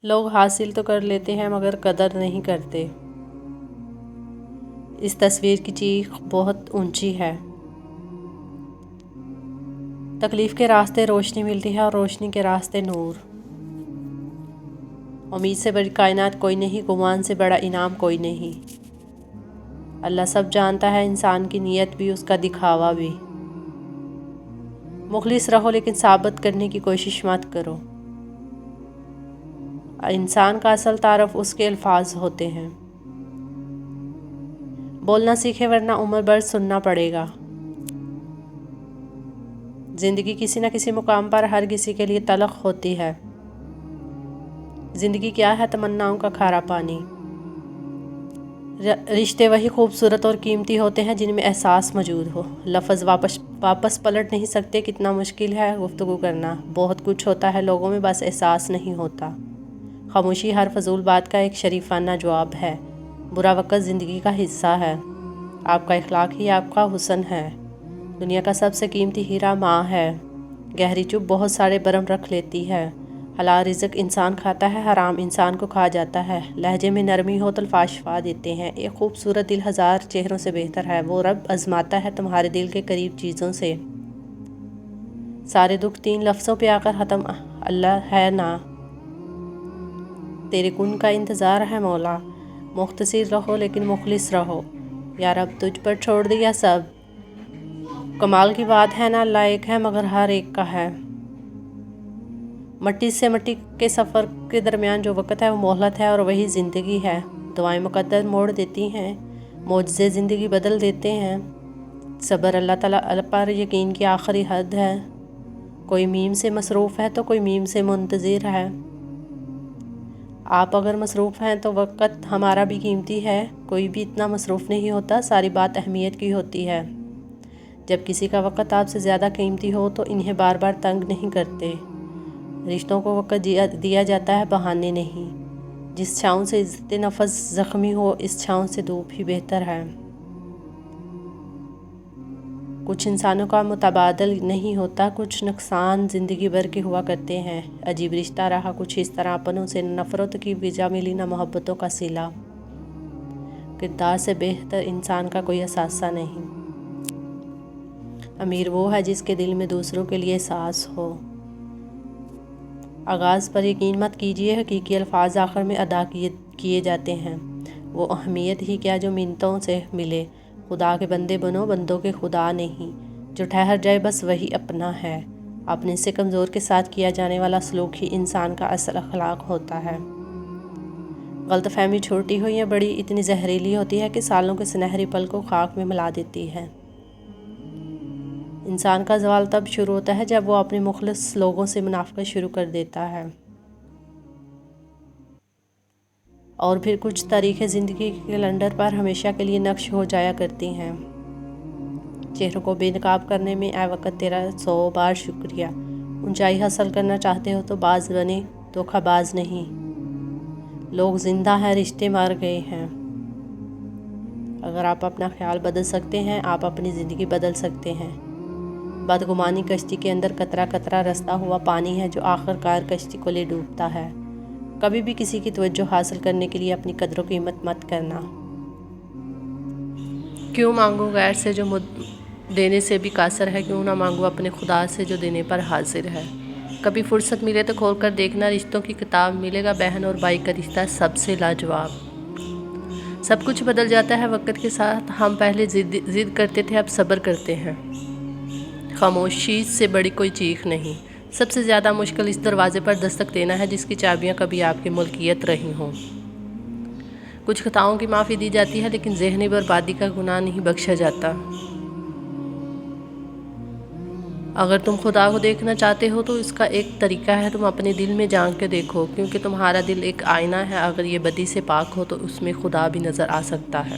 لوگ حاصل تو کر لیتے ہیں مگر قدر نہیں کرتے۔ اس تصویر کی چیخ بہت اونچی ہے۔ تکلیف کے راستے روشنی ملتی ہے اور روشنی کے راستے نور۔ امید سے بڑی کائنات کوئی نہیں، گمان سے بڑا انعام کوئی نہیں۔ اللہ سب جانتا ہے، انسان کی نیت بھی، اس کا دکھاوا بھی۔ مخلص رہو لیکن ثابت کرنے کی کوشش مت کرو۔ انسان کا اصل تعارف اس کے الفاظ ہوتے ہیں۔ بولنا سیکھے ورنہ عمر بھر سننا پڑے گا۔ زندگی کسی نہ کسی مقام پر ہر کسی کے لیے تلخ ہوتی ہے۔ زندگی کیا ہے؟ تمناؤں کا کھارا پانی۔ رشتے وہی خوبصورت اور قیمتی ہوتے ہیں جن میں احساس موجود ہو۔ لفظ واپس پلٹ نہیں سکتے، کتنا مشکل ہے گفتگو کرنا۔ بہت کچھ ہوتا ہے لوگوں میں، بس احساس نہیں ہوتا۔ خاموشی ہر فضول بات کا ایک شریفانہ جواب ہے۔ برا وقت زندگی کا حصہ ہے۔ آپ کا اخلاق ہی آپ کا حسن ہے۔ دنیا کا سب سے قیمتی ہیرا ماں ہے۔ گہری چپ بہت سارے برم رکھ لیتی ہے۔ حلال رزق انسان کھاتا ہے، حرام انسان کو کھا جاتا ہے۔ لہجے میں نرمی ہو تو الفاظ شفا دیتے ہیں۔ ایک خوبصورت دل ہزار چہروں سے بہتر ہے۔ وہ رب آزماتا ہے تمہارے دل کے قریب چیزوں سے۔ سارے دکھ 3 لفظوں پہ آ کر ختم، اللہ ہے نا۔ تیرے کن کا انتظار ہے مولا۔ مختصر رہو لیکن مخلص رہو۔ یا رب تجھ پر چھوڑ دیا سب۔ کمال کی بات ہے نا، اللہ ایک ہے مگر ہر ایک کا ہے۔ مٹی سے مٹی کے سفر کے درمیان جو وقت ہے وہ مہلت ہے، اور وہی زندگی ہے۔ دعائیں مقدر موڑ دیتی ہیں، معجزے زندگی بدل دیتے ہیں۔ صبر اللہ تعالیٰ پر یقین کی آخری حد ہے۔ کوئی میم سے مصروف ہے تو کوئی میم سے منتظر ہے۔ آپ اگر مصروف ہیں تو وقت ہمارا بھی قیمتی ہے۔ کوئی بھی اتنا مصروف نہیں ہوتا، ساری بات اہمیت کی ہوتی ہے۔ جب کسی کا وقت آپ سے زیادہ قیمتی ہو تو انہیں بار بار تنگ نہیں کرتے۔ رشتوں کو وقت دیا جاتا ہے، بہانے نہیں۔ جس چھاؤں سے عزت نفس زخمی ہو، اس چھاؤں سے دھوپ ہی بہتر ہے۔ کچھ انسانوں کا متبادل نہیں ہوتا، کچھ نقصان زندگی بھر کے ہوا کرتے ہیں۔ عجیب رشتہ رہا کچھ اس طرح، اپنوں سے نفرت کی وجہ ملی نہ محبتوں کا صلہ۔ کردار سے بہتر انسان کا کوئی اثاثہ نہیں۔ امیر وہ ہے جس کے دل میں دوسروں کے لیے احساس ہو۔ آغاز پر یقین مت کیجیے، حقیقی الفاظ آخر میں ادا کیے جاتے ہیں۔ وہ اہمیت ہی کیا جو منتوں سے ملے۔ خدا کے بندے بنو، بندوں کے خدا نہیں۔ جو ٹھہر جائے بس وہی اپنا ہے۔ اپنے سے کمزور کے ساتھ کیا جانے والا سلوک ہی انسان کا اصل اخلاق ہوتا ہے۔ غلط فہمی چھوٹی ہو یا بڑی اتنی زہریلی ہوتی ہے کہ سالوں کے سنہری پل کو خاک میں ملا دیتی ہے۔ انسان کا زوال تب شروع ہوتا ہے جب وہ اپنے مخلص لوگوں سے منافقت شروع کر دیتا ہے۔ اور پھر کچھ تاریخیں زندگی کے کیلنڈر پر ہمیشہ کے لیے نقش ہو جایا کرتی ہیں۔ چہروں کو بے نقاب کرنے میں اے وقت تیرا 100 بار شکریہ۔ اونچائی حاصل کرنا چاہتے ہو تو باز بنے، دھوکہ باز نہیں۔ لوگ زندہ ہیں، رشتے مر گئے ہیں۔ اگر آپ اپنا خیال بدل سکتے ہیں، آپ اپنی زندگی بدل سکتے ہیں۔ بدگمانی کشتی کے اندر قطرہ قطرہ رستا ہوا پانی ہے جو آخر کار کشتی کو لے ڈوبتا ہے۔ کبھی بھی کسی کی توجہ حاصل کرنے کے لیے اپنی قدر و قیمت مت کرنا۔ کیوں مانگوں غیر سے جو دینے سے بھی قاصر ہے، کیوں نہ مانگوں اپنے خدا سے جو دینے پر حاضر ہے۔ کبھی فرصت ملے تو کھول کر دیکھنا، رشتوں کی کتاب ملے گا بہن اور بھائی کا رشتہ سب سے لاجواب۔ سب کچھ بدل جاتا ہے وقت کے ساتھ۔ ہم پہلے ضد کرتے تھے، اب صبر کرتے ہیں۔ خاموشی سے بڑی کوئی چیخ نہیں۔ سب سے زیادہ مشکل اس دروازے پر دستک دینا ہے جس کی چابیاں کبھی آپ کی ملکیت رہی ہوں۔ کچھ خطاؤں کی معافی دی جاتی ہے لیکن ذہنی بربادی کا گناہ نہیں بخشا جاتا۔ اگر تم خدا کو دیکھنا چاہتے ہو تو اس کا ایک طریقہ ہے، تم اپنے دل میں جھانک کے دیکھو، کیونکہ تمہارا دل ایک آئینہ ہے۔ اگر یہ بدی سے پاک ہو تو اس میں خدا بھی نظر آ سکتا ہے۔